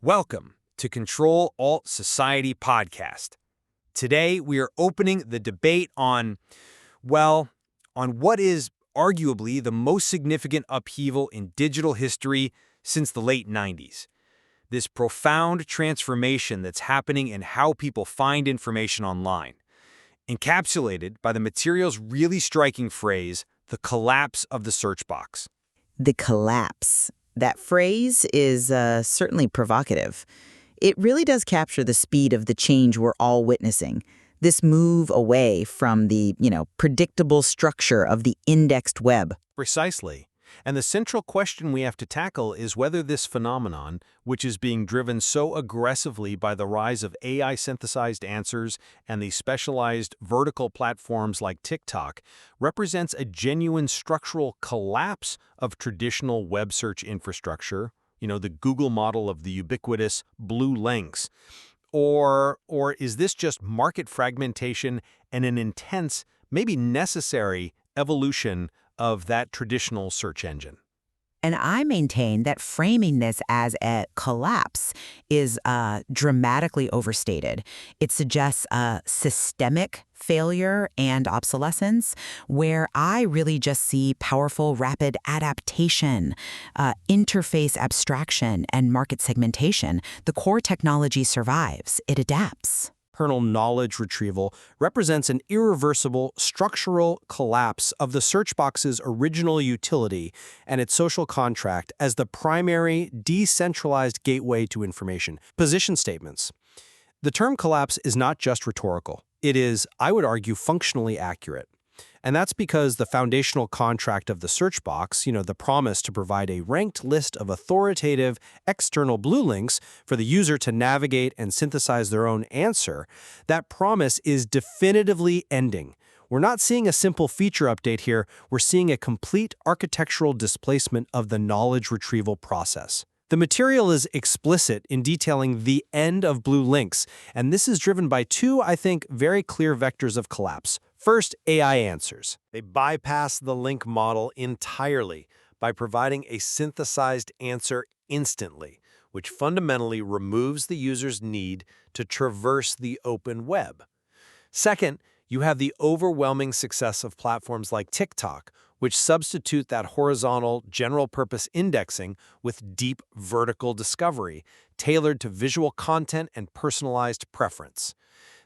Welcome to Control Alt Society podcast. Today we are opening the debate on what is arguably the most significant upheaval in digital history since the late 90s. This profound transformation that's happening in how people find information online, encapsulated by the material's really striking phrase, the collapse of the search box. The collapse. That phrase is certainly provocative. It really does capture the speed of the change we're all witnessing. This move away from the, predictable structure of the indexed web. Precisely. And the central question we have to tackle is whether this phenomenon, which is being driven so aggressively by the rise of AI-synthesized answers and the specialized vertical platforms like TikTok, represents a genuine structural collapse of traditional web search infrastructure, the Google model of the ubiquitous blue links. Or is this just market fragmentation and an intense, maybe necessary, evolution of that traditional search engine? And I maintain that framing this as a collapse is dramatically overstated. It suggests a systemic failure and obsolescence, where I really just see powerful, rapid adaptation, interface abstraction, and market segmentation. The core technology survives. It adapts. Kernel knowledge retrieval represents an irreversible structural collapse of the search box's original utility and its social contract as the primary decentralized gateway to information. Position statements. The term collapse is not just rhetorical. It is, I would argue, functionally accurate. And that's because the foundational contract of the search box, the promise to provide a ranked list of authoritative external blue links for the user to navigate and synthesize their own answer, that promise is definitively ending. We're not seeing a simple feature update here. We're seeing a complete architectural displacement of the knowledge retrieval process. The material is explicit in detailing the end of blue links, and this is driven by two, I think, very clear vectors of collapse. First, AI answers. They bypass the link model entirely by providing a synthesized answer instantly, which fundamentally removes the user's need to traverse the open web. Second, you have the overwhelming success of platforms like TikTok, which substitute that horizontal general-purpose indexing with deep vertical discovery, tailored to visual content and personalized preference.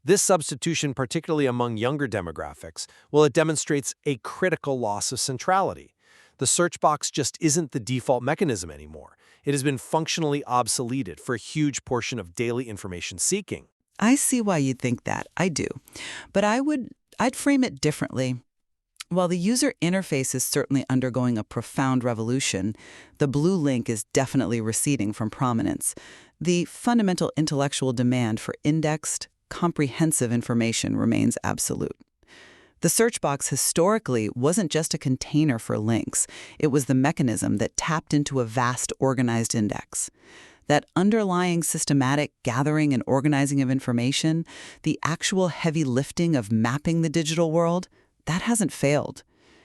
This substitution, particularly among younger demographics, it demonstrates a critical loss of centrality. The search box just isn't the default mechanism anymore. It has been functionally obsoleted for a huge portion of daily information seeking. I see why you think that. I do. But I'd frame it differently. While the user interface is certainly undergoing a profound revolution, the blue link is definitely receding from prominence. The fundamental intellectual demand for indexed, comprehensive information remains absolute. The search box historically wasn't just a container for links. It was the mechanism that tapped into a vast organized index. That underlying systematic gathering and organizing of information, the actual heavy lifting of mapping the digital world, that hasn't failed.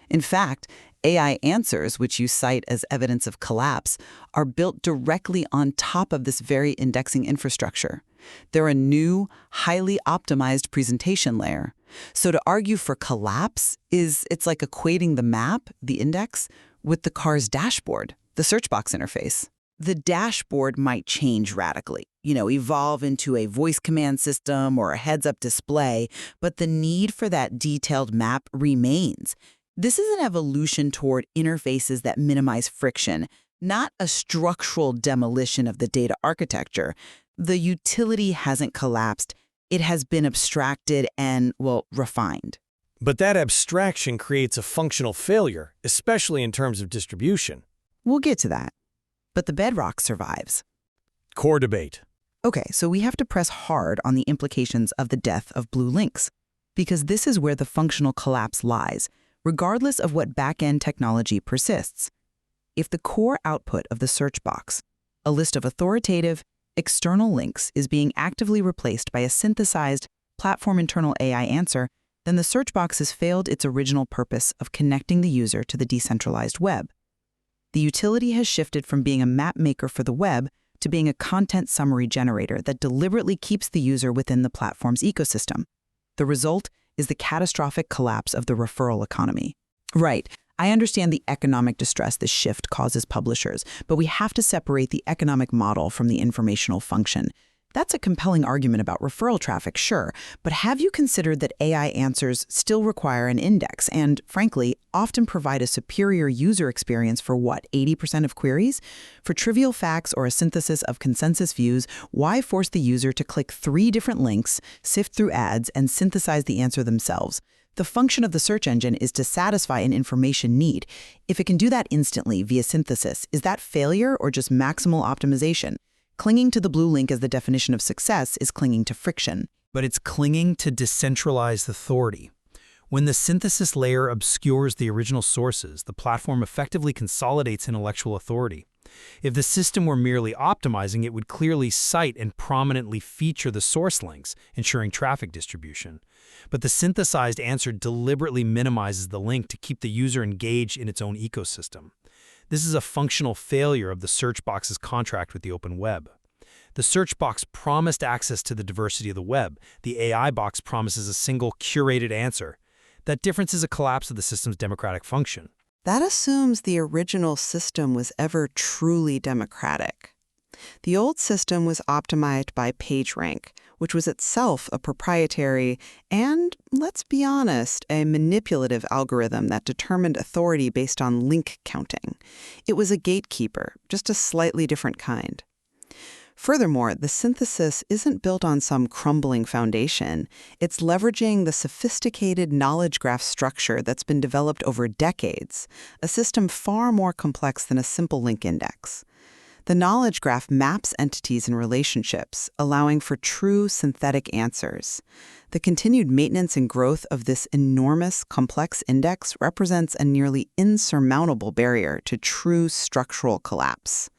In fact, AI answers, which you cite as evidence of collapse, are built directly on top of this very indexing infrastructure. They're a new, highly optimized presentation layer. So to argue for collapse it's like equating the map, the index, with the car's dashboard, the search box interface. The dashboard might change radically, evolve into a voice command system or a heads-up display, but the need for that detailed map remains. This is an evolution toward interfaces that minimize friction, not a structural demolition of the data architecture. The utility hasn't collapsed. It has been abstracted and, refined. But that abstraction creates a functional failure, especially in terms of distribution. We'll get to that. But the bedrock survives. Core debate. Okay, so we have to press hard on the implications of the death of blue links, because this is where the functional collapse lies, regardless of what back-end technology persists. If the core output of the search box, a list of authoritative, external links, is being actively replaced by a synthesized, platform-internal AI answer, then the search box has failed its original purpose of connecting the user to the decentralized web. The utility has shifted from being a map maker for the web to being a content summary generator that deliberately keeps the user within the platform's ecosystem. The result is the catastrophic collapse of the referral economy. Right. I understand the economic distress this shift causes publishers, but we have to separate the economic model from the informational function. That's a compelling argument about referral traffic, sure, but have you considered that AI answers still require an index and, frankly, often provide a superior user experience for 80% of queries? For trivial facts or a synthesis of consensus views, why force the user to click 3 different links, sift through ads, and synthesize the answer themselves? The function of the search engine is to satisfy an information need. If it can do that instantly via synthesis, is that failure or just maximal optimization? Clinging to the blue link as the definition of success is clinging to friction. But it's clinging to decentralized authority. When the synthesis layer obscures the original sources, the platform effectively consolidates intellectual authority. If the system were merely optimizing, it would clearly cite and prominently feature the source links, ensuring traffic distribution. But the synthesized answer deliberately minimizes the link to keep the user engaged in its own ecosystem. This is a functional failure of the search box's contract with the open web. The search box promised access to the diversity of the web. The AI box promises a single curated answer. That difference is a collapse of the system's democratic function. That assumes the original system was ever truly democratic. The old system was optimized by PageRank, which was itself a proprietary and, let's be honest, a manipulative algorithm that determined authority based on link counting. It was a gatekeeper, just a slightly different kind. Furthermore, the synthesis isn't built on some crumbling foundation. It's leveraging the sophisticated knowledge graph structure that's been developed over decades, a system far more complex than a simple link index. The knowledge graph maps entities and relationships, allowing for true synthetic answers. The continued maintenance and growth of this enormous, complex index represents a nearly insurmountable barrier to true structural collapse.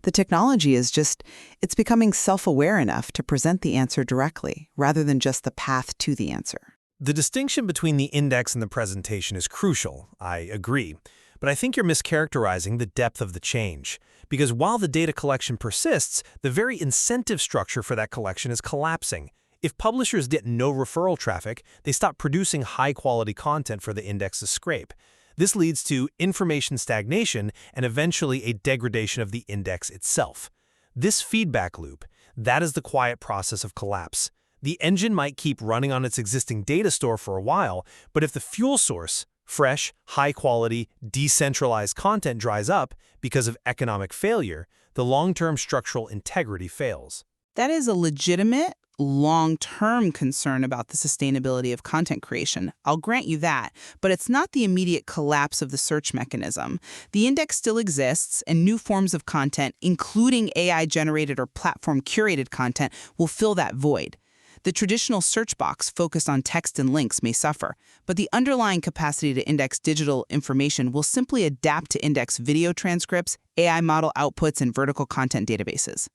The technology it's becoming self-aware enough to present the answer directly, rather than just the path to the answer. The distinction between the index and the presentation is crucial, I agree. But I think you're mischaracterizing the depth of the change. Because while the data collection persists, the very incentive structure for that collection is collapsing. If publishers get no referral traffic, they stop producing high-quality content for the index to scrape. This leads to information stagnation and eventually a degradation of the index itself. This feedback loop, that is the quiet process of collapse. The engine might keep running on its existing data store for a while, but if the fuel source, fresh, high-quality, decentralized content dries up because of economic failure, the long-term structural integrity fails. That is a legitimate, long-term concern about the sustainability of content creation. I'll grant you that, but it's not the immediate collapse of the search mechanism. The index still exists, and new forms of content, including AI-generated or platform-curated content, will fill that void. The traditional search box focused on text and links may suffer, but the underlying capacity to index digital information will simply adapt to index video transcripts, AI model outputs, and vertical content databases.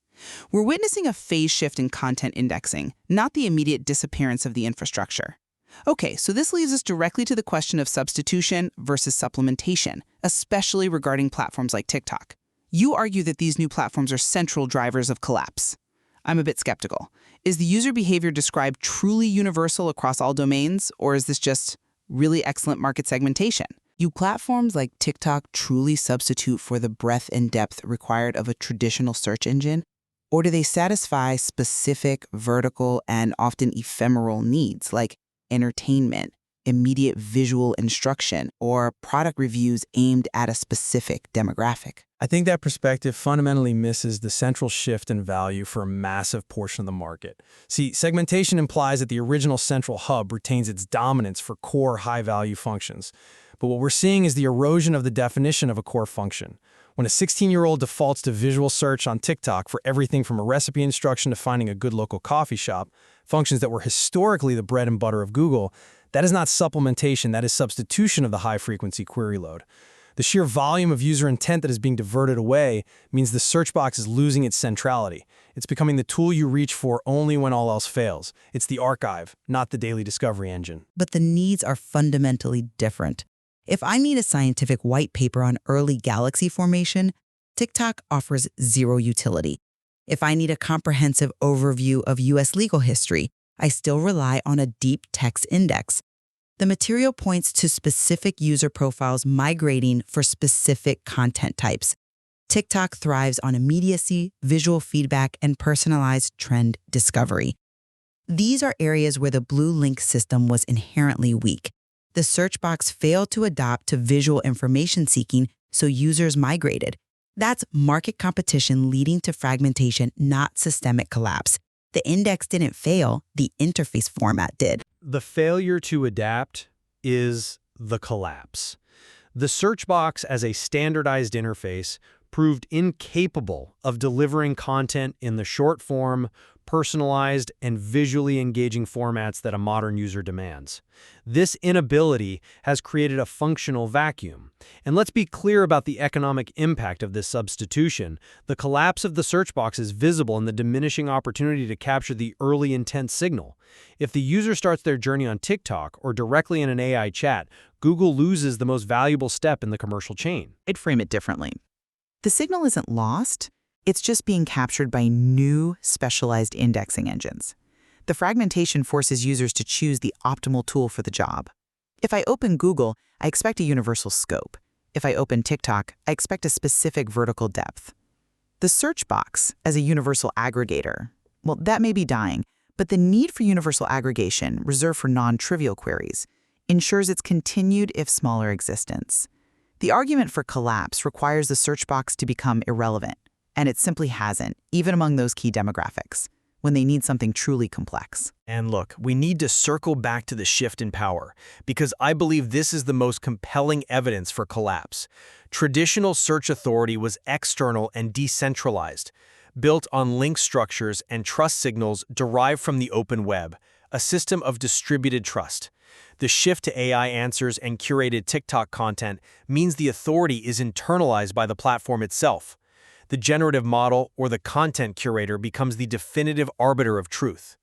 We're witnessing a phase shift in content indexing, not the immediate disappearance of the infrastructure. Okay, so this leads us directly to the question of substitution versus supplementation, especially regarding platforms like TikTok. You argue that these new platforms are central drivers of collapse. I'm a bit skeptical. Is the user behavior described truly universal across all domains, or is this just really excellent market segmentation? Do platforms like TikTok truly substitute for the breadth and depth required of a traditional search engine? Or do they satisfy specific, vertical, and often ephemeral needs like entertainment, immediate visual instruction, or product reviews aimed at a specific demographic? I think that perspective fundamentally misses the central shift in value for a massive portion of the market. See, segmentation implies that the original central hub retains its dominance for core high-value functions. But what we're seeing is the erosion of the definition of a core function. When a 16-year-old defaults to visual search on TikTok for everything from a recipe instruction to finding a good local coffee shop, functions that were historically the bread and butter of Google, that is not supplementation, that is substitution of the high-frequency query load. The sheer volume of user intent that is being diverted away means the search box is losing its centrality. It's becoming the tool you reach for only when all else fails. It's the archive, not the daily discovery engine. But the needs are fundamentally different. If I need a scientific white paper on early galaxy formation, TikTok offers zero utility. If I need a comprehensive overview of U.S. legal history, I still rely on a deep text index. The material points to specific user profiles migrating for specific content types. TikTok thrives on immediacy, visual feedback, and personalized trend discovery. These are areas where the Blue Link system was inherently weak. The search box failed to adapt to visual information seeking, so users migrated. That's market competition leading to fragmentation, not systemic collapse. The index didn't fail, the interface format did. The failure to adapt is the collapse. The search box as a standardized interface proved incapable of delivering content in the short form, personalized, and visually engaging formats that a modern user demands. This inability has created a functional vacuum. And let's be clear about the economic impact of this substitution. The collapse of the search box is visible in the diminishing opportunity to capture the early intent signal. If the user starts their journey on TikTok or directly in an AI chat, Google loses the most valuable step in the commercial chain. I'd frame it differently. The signal isn't lost, it's just being captured by new, specialized indexing engines. The fragmentation forces users to choose the optimal tool for the job. If I open Google, I expect a universal scope. If I open TikTok, I expect a specific vertical depth. The search box, as a universal aggregator, well, that may be dying, but the need for universal aggregation, reserved for non-trivial queries, ensures its continued, if smaller, existence. The argument for collapse requires the search box to become irrelevant, and it simply hasn't, even among those key demographics, when they need something truly complex. And look, we need to circle back to the shift in power, because I believe this is the most compelling evidence for collapse. Traditional search authority was external and decentralized, built on link structures and trust signals derived from the open web, a system of distributed trust. The shift to AI answers and curated TikTok content means the authority is internalized by the platform itself. The generative model or the content curator becomes the definitive arbiter of truth.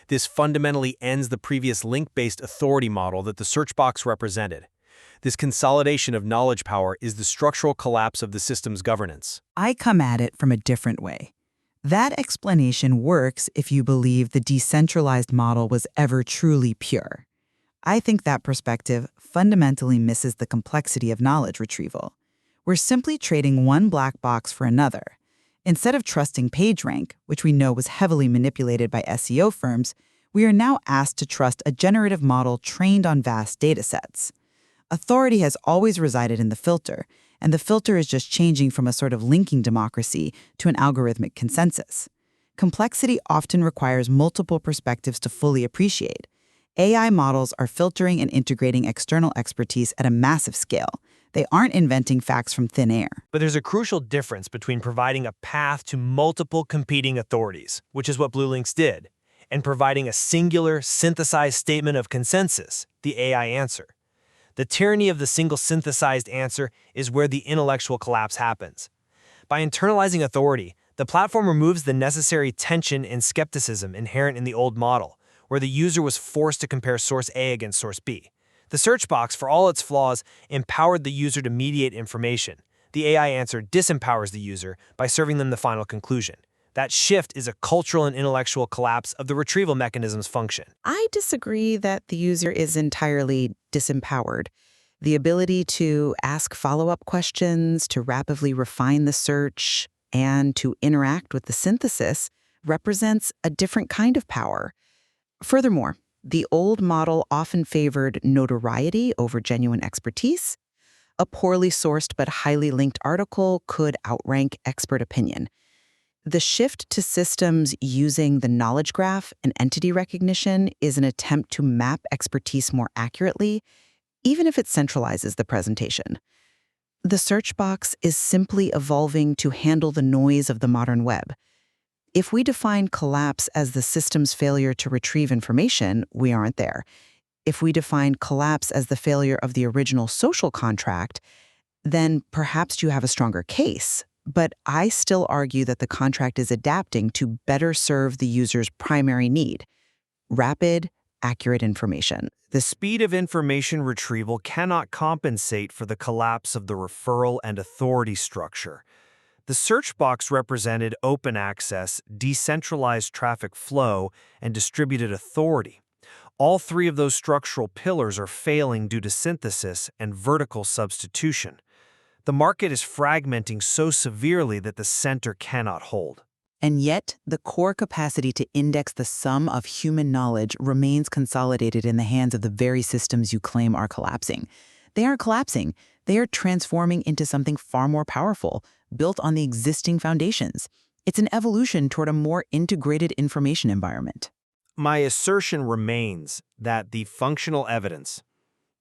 This fundamentally ends the previous link-based authority model that the search box represented. This consolidation of knowledge power is the structural collapse of the system's governance. I come at it from a different way. That explanation works if you believe the decentralized model was ever truly pure. I think that perspective fundamentally misses the complexity of knowledge retrieval. We're simply trading one black box for another. Instead of trusting PageRank, which we know was heavily manipulated by SEO firms, we are now asked to trust a generative model trained on vast datasets. Authority has always resided in the filter, and the filter is just changing from a sort of linking democracy to an algorithmic consensus. Complexity often requires multiple perspectives to fully appreciate. AI models are filtering and integrating external expertise at a massive scale. They aren't inventing facts from thin air. But there's a crucial difference between providing a path to multiple competing authorities, which is what BlueLinks did, and providing a singular, synthesized statement of consensus, the AI answer. The tyranny of the single synthesized answer is where the intellectual collapse happens. By internalizing authority, the platform removes the necessary tension and skepticism inherent in the old model, where the user was forced to compare source A against source B. The search box, for all its flaws, empowered the user to mediate information. The AI answer disempowers the user by serving them the final conclusion. That shift is a cultural and intellectual collapse of the retrieval mechanism's function. I disagree that the user is entirely disempowered. The ability to ask follow-up questions, to rapidly refine the search, and to interact with the synthesis represents a different kind of power. Furthermore, the old model often favored notoriety over genuine expertise. A poorly sourced but highly linked article could outrank expert opinion. The shift to systems using the knowledge graph and entity recognition is an attempt to map expertise more accurately, even if it centralizes the presentation. The search box is simply evolving to handle the noise of the modern web. If we define collapse as the system's failure to retrieve information, we aren't there. If we define collapse as the failure of the original social contract, then perhaps you have a stronger case. But I still argue that the contract is adapting to better serve the user's primary need: rapid, accurate information. The speed of information retrieval cannot compensate for the collapse of the referral and authority structure. The search box represented open access, decentralized traffic flow, and distributed authority. All three of those structural pillars are failing due to synthesis and vertical substitution. The market is fragmenting so severely that the center cannot hold. And yet, the core capacity to index the sum of human knowledge remains consolidated in the hands of the very systems you claim are collapsing. They aren't collapsing. They are transforming into something far more powerful, built on the existing foundations. It's an evolution toward a more integrated information environment. My assertion remains that the functional evidence,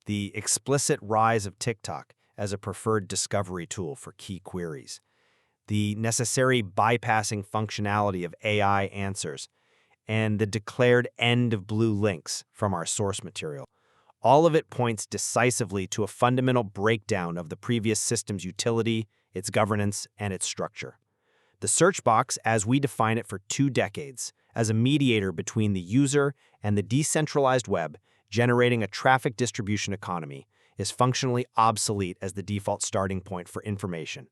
the explicit rise of TikTok as a preferred discovery tool for key queries, the necessary bypassing functionality of AI answers, and the declared end of blue links from our source material, all of it points decisively to a fundamental breakdown of the previous system's utility, its governance, and its structure. The search box, as we define it for 2 decades, as a mediator between the user and the decentralized web, generating a traffic distribution economy, is functionally obsolete as the default starting point for information.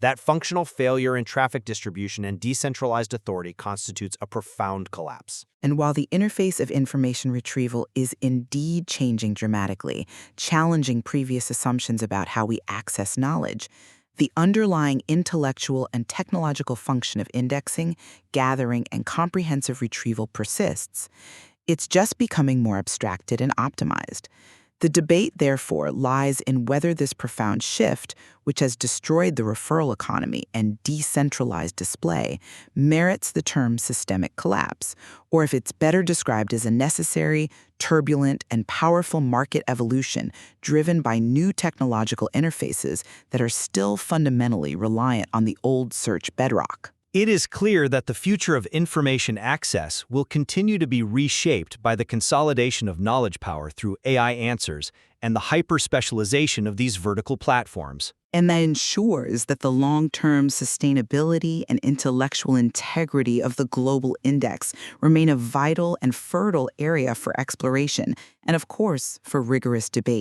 That functional failure in traffic distribution and decentralized authority constitutes a profound collapse. And while the interface of information retrieval is indeed changing dramatically, challenging previous assumptions about how we access knowledge, the underlying intellectual and technological function of indexing, gathering, and comprehensive retrieval persists. It's just becoming more abstracted and optimized. The debate, therefore, lies in whether this profound shift, which has destroyed the referral economy and decentralized display, merits the term systemic collapse, or if it's better described as a necessary, turbulent, and powerful market evolution driven by new technological interfaces that are still fundamentally reliant on the old search bedrock. It is clear that the future of information access will continue to be reshaped by the consolidation of knowledge power through AI answers and the hyper-specialization of these vertical platforms. And that ensures that the long-term sustainability and intellectual integrity of the global index remain a vital and fertile area for exploration and, of course, for rigorous debate.